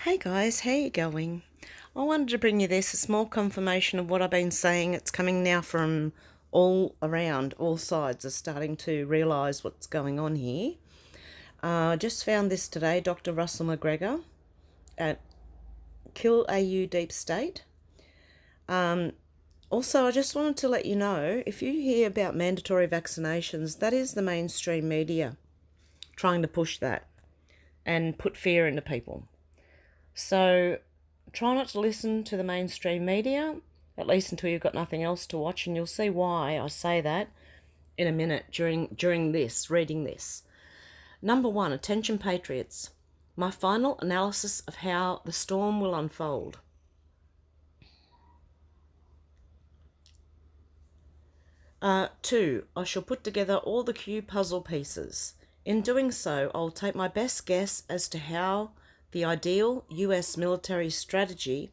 Hey guys, how you going? I wanted to bring you this, a small confirmation of what I've been saying. It's coming now from all around, all sides are starting to realise what's going on here. I just found this today, Dr. Russell McGregor at Kill AU Deep State. Also, I just wanted to let you know, if you hear about mandatory vaccinations, that is the mainstream media trying to push that and put fear into people. So try not to listen to the mainstream media, at least until you've got nothing else to watch, and you'll see why I say that in a minute during this, reading this. Number one, attention patriots. My final analysis of how the storm will unfold. Two, I shall put together all the Q puzzle pieces. In doing so, I'll take my best guess as to how the ideal US military strategy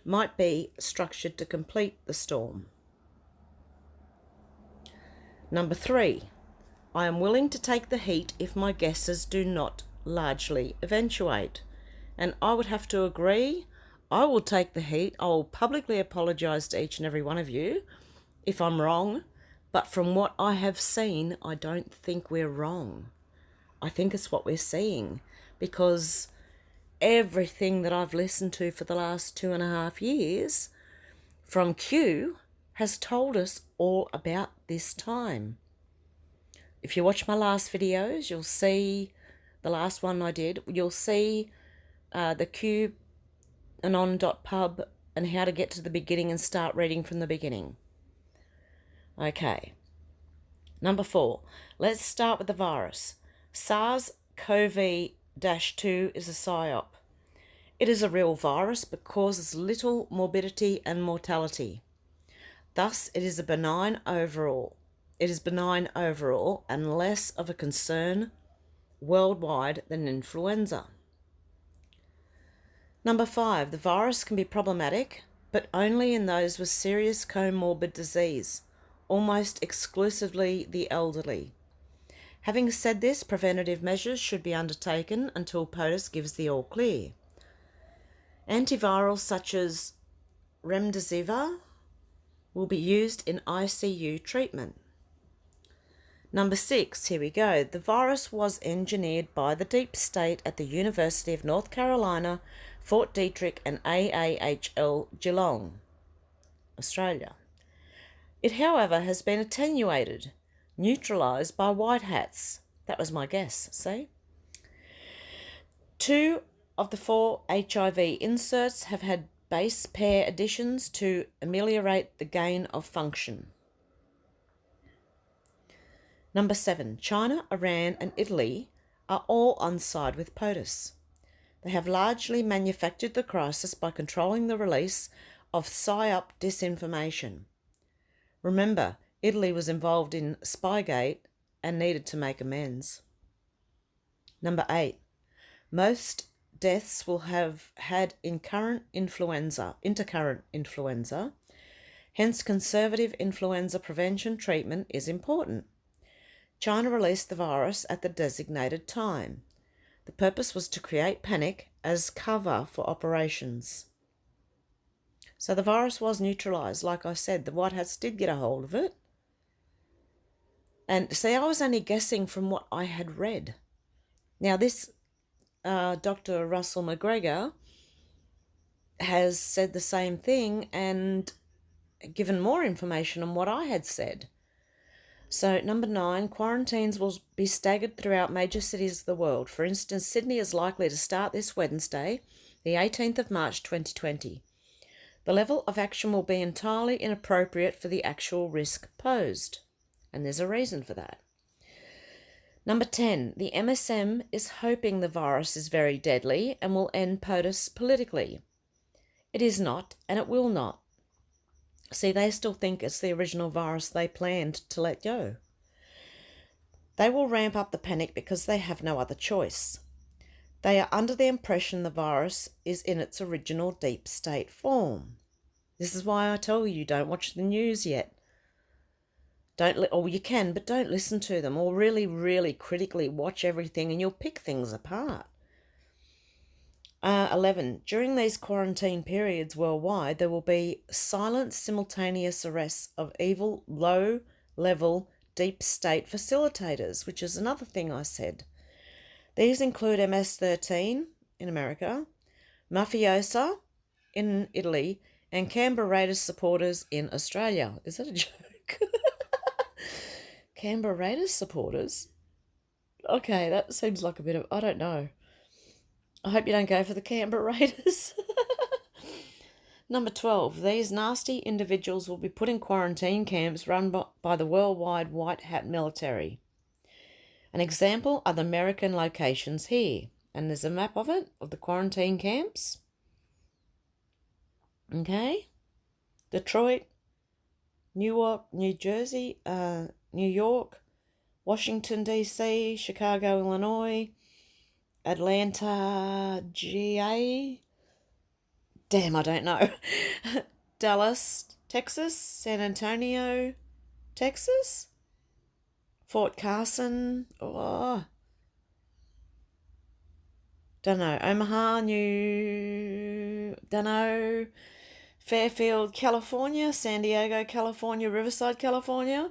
might be structured to complete the storm. Number three, I am willing to take the heat if my guesses do not largely eventuate. And I would have to agree, I will take the heat. I will publicly apologise to each and every one of you if I'm wrong. But from what I have seen, I don't think we're wrong. I think it's what we're seeing, because everything that I've listened to for the last 2.5 years from Q has told us all about this time. If you watch my last videos, you'll see the last one I did. You'll see the QAnon.pub and how to get to the beginning and start reading from the beginning. Okay. Number four, let's start with the virus. SARS-CoV-2 is a PSYOP. It is a real virus but causes little morbidity and mortality. Thus, it is benign overall. It is benign overall and less of a concern worldwide than influenza. Number five, the virus can be problematic, but only in those with serious comorbid disease, almost exclusively the elderly. Having said this, preventative measures should be undertaken until POTUS gives the all clear. Antivirals such as remdesivir will be used in ICU treatment. Number six, here we go. The virus was engineered by the Deep State at the University of North Carolina, Fort Detrick and AAHL Geelong, Australia. It, however, has been attenuated, neutralised by white hats. That was my guess, see? 2 of the 4 HIV inserts have had base pair additions to ameliorate the gain of function. Number 7, China, Iran and Italy are all on side with POTUS. They have largely manufactured the crisis by controlling the release of PSYOP disinformation. Remember, Italy was involved in Spygate and needed to make amends. Number 8, most deaths will have had intercurrent influenza, hence conservative influenza prevention treatment is important. China released the virus at the designated time. The purpose was to create panic as cover for operations. So the virus was neutralised. Like I said, the White Hats did get a hold of it. And see, I was only guessing from what I had read. Now this Dr. Russell McGregor has said the same thing and given more information on what I had said. So number 9, quarantines will be staggered throughout major cities of the world. For instance, Sydney is likely to start this Wednesday, the 18th of March 2020. The level of action will be entirely inappropriate for the actual risk posed, and there's a reason for that. Number 10, the MSM is hoping the virus is very deadly and will end POTUS politically. It is not, and it will not. See, they still think it's the original virus they planned to let go. They will ramp up the panic because they have no other choice. They are under the impression the virus is in its original deep state form. This is why I tell you, don't watch the news yet. Or you can, but don't listen to them, or really, really critically watch everything and you'll pick things apart. 11. During these quarantine periods worldwide, there will be silent simultaneous arrests of evil low-level deep state facilitators, which is another thing I said. These include MS-13 in America, Mafiosa in Italy, and Canberra Raiders supporters in Australia. Is that a joke? Canberra Raiders supporters? Okay, that seems like a bit of... I don't know. I hope you don't go for the Canberra Raiders. Number 12. These nasty individuals will be put in quarantine camps run by the worldwide white hat military. An example are the American locations here. And there's a map of it, of the quarantine camps. Okay. Detroit, Newark, New Jersey, New York, Washington, D.C., Chicago, Illinois, Atlanta, GA. Damn, I don't know. Dallas, Texas, San Antonio, Texas, Fort Carson, don't know, Omaha, don't know, Fairfield, California, San Diego, California, Riverside, California.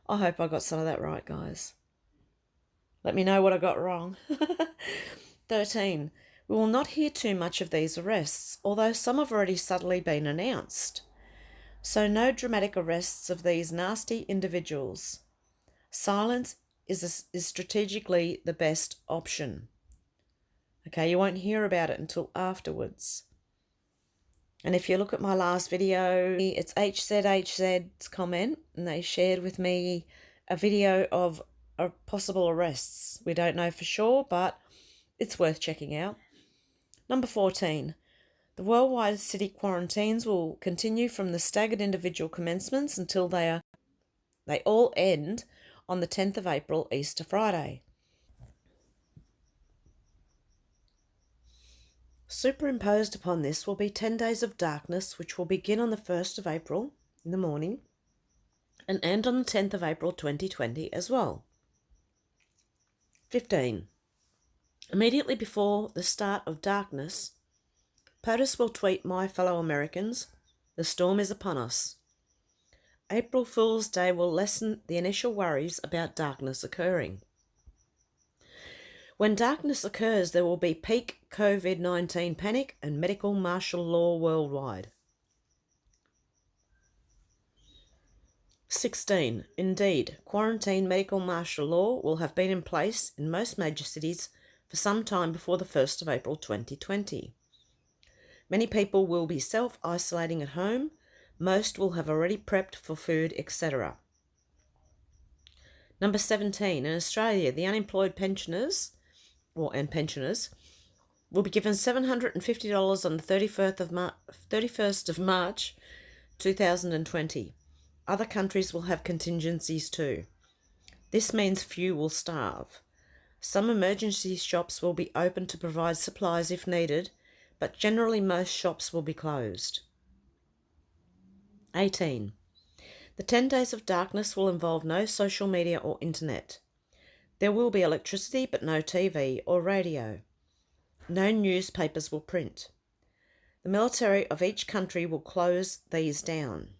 I hope I got some of that right, guys. Let me know what I got wrong. 13. We will not hear too much of these arrests, although some have already subtly been announced. So no dramatic arrests of these nasty individuals. Silence is strategically the best option. Okay, you won't hear about it until afterwards. And if you look at my last video, it's HZHZ's comment, and they shared with me a video of possible arrests. We don't know for sure, but it's worth checking out. Number 14. The worldwide city quarantines will continue from the staggered individual commencements until they all end on the 10th of April, Easter Friday. Superimposed upon this will be 10 days of darkness, which will begin on the 1st of April in the morning and end on the 10th of April 2020 as well. 15. Immediately before the start of darkness, POTUS will tweet, "My fellow Americans, the storm is upon us." April Fool's Day will lessen the initial worries about darkness occurring. When darkness occurs, there will be peak COVID-19 panic and medical martial law worldwide. 16. Indeed, quarantine medical martial law will have been in place in most major cities for some time before the 1st of April 2020. Many people will be self-isolating at home. Most will have already prepped for food, etc. Number 17. In Australia, the unemployed pensioners will be given $750 on the 31st of March 2020. Other countries will have contingencies too. This means few will starve. Some emergency shops will be open to provide supplies if needed, but generally most shops will be closed. 18. The 10 days of darkness will involve no social media or internet. There will be electricity but no TV or radio. No newspapers will print. The military of each country will close these down.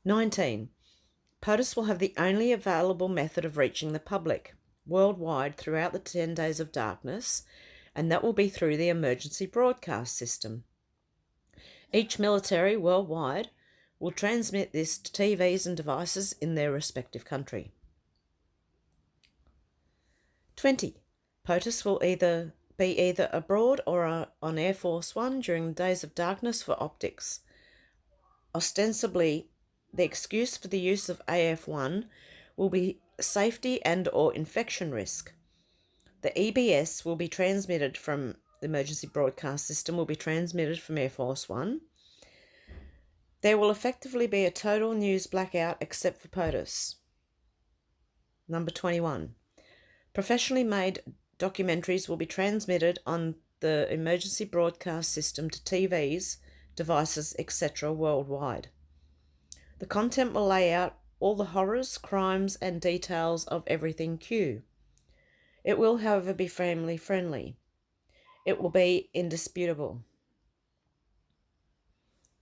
19. POTUS will have the only available method of reaching the public worldwide throughout the 10 days of darkness, and that will be through the emergency broadcast system. Each military worldwide will transmit this to TVs and devices in their respective country. 20. POTUS will be either abroad or on Air Force One during the days of darkness for optics. Ostensibly, the excuse for the use of AF1 will be safety and or infection risk. The EBS will be transmitted from the emergency broadcast system will be transmitted from Air Force One. There will effectively be a total news blackout except for POTUS. Number 21. Professionally made documentaries will be transmitted on the emergency broadcast system to TVs, devices, etc. worldwide. The content will lay out all the horrors, crimes, and details of everything Q. It will, however, be family friendly. It will be indisputable.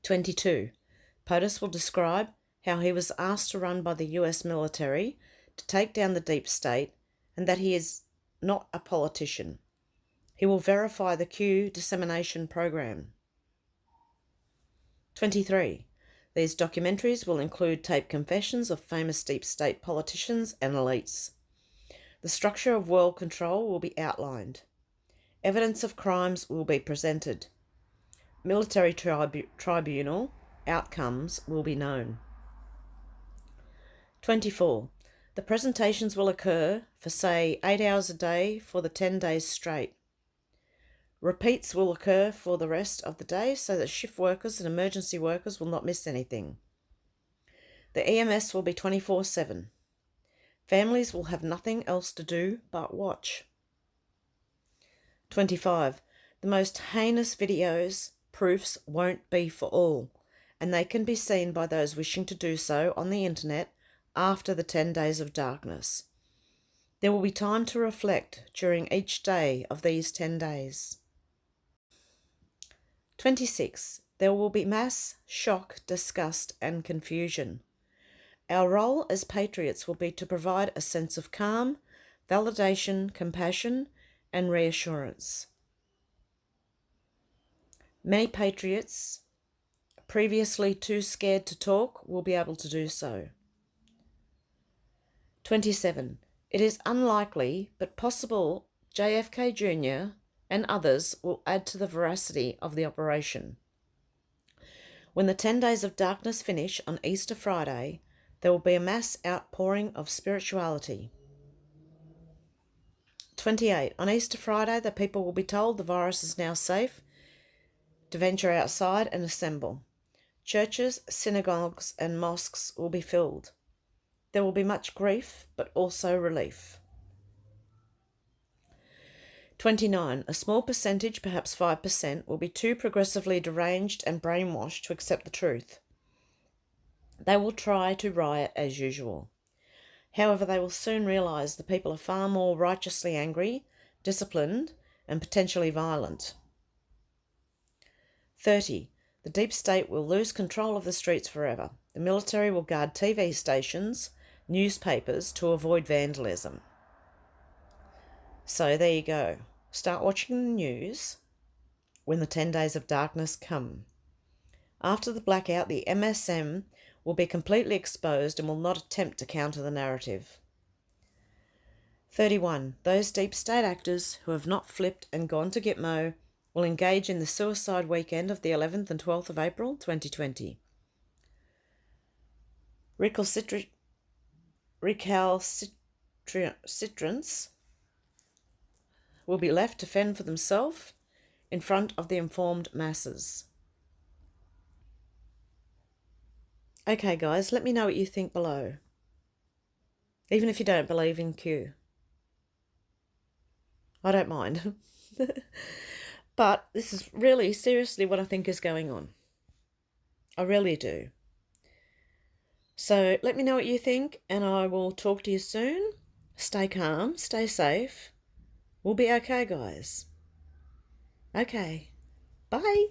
22. POTUS will describe how he was asked to run by the US military to take down the deep state and that he is not a politician. He will verify the Q dissemination program. 23. These documentaries will include taped confessions of famous deep state politicians and elites. The structure of world control will be outlined. Evidence of crimes will be presented. Military tribunal outcomes will be known. 24. The presentations will occur for, say, 8 hours a day for the 10 days straight. Repeats will occur for the rest of the day so that shift workers and emergency workers will not miss anything. The EMS will be 24/7. Families will have nothing else to do but watch. 25. The most heinous videos, proofs won't be for all, and they can be seen by those wishing to do so on the internet after the 10 days of darkness. There will be time to reflect during each day of these 10 days. 26. There will be mass shock, disgust, and confusion. Our role as patriots will be to provide a sense of calm, validation, compassion, and reassurance. Many patriots, previously too scared to talk, will be able to do so. 27. It is unlikely but possible JFK Jr. and others will add to the veracity of the operation. When the 10 days of darkness finish on Easter Friday, there will be a mass outpouring of spirituality. 28. On Easter Friday, the people will be told the virus is now safe to venture outside and assemble. Churches, synagogues, and mosques will be filled. There will be much grief, but also relief. 29. A small percentage, perhaps 5%, will be too progressively deranged and brainwashed to accept the truth. They will try to riot as usual. However, they will soon realise the people are far more righteously angry, disciplined, and potentially violent. 30. The deep state will lose control of the streets forever. The military will guard TV stations, newspapers to avoid vandalism. So there you go. Start watching the news when the 10 days of darkness come. After the blackout, the MSM will be completely exposed and will not attempt to counter the narrative. 31. Those deep state actors who have not flipped and gone to Gitmo will engage in the suicide weekend of the 11th and 12th of April 2020. Recalcitrants will be left to fend for themselves in front of the informed masses. Okay, guys, let me know what you think below. Even if you don't believe in Q. I don't mind. But this is really seriously what I think is going on. I really do. So let me know what you think, and I will talk to you soon. Stay calm, stay safe. We'll be okay, guys. Okay. Bye.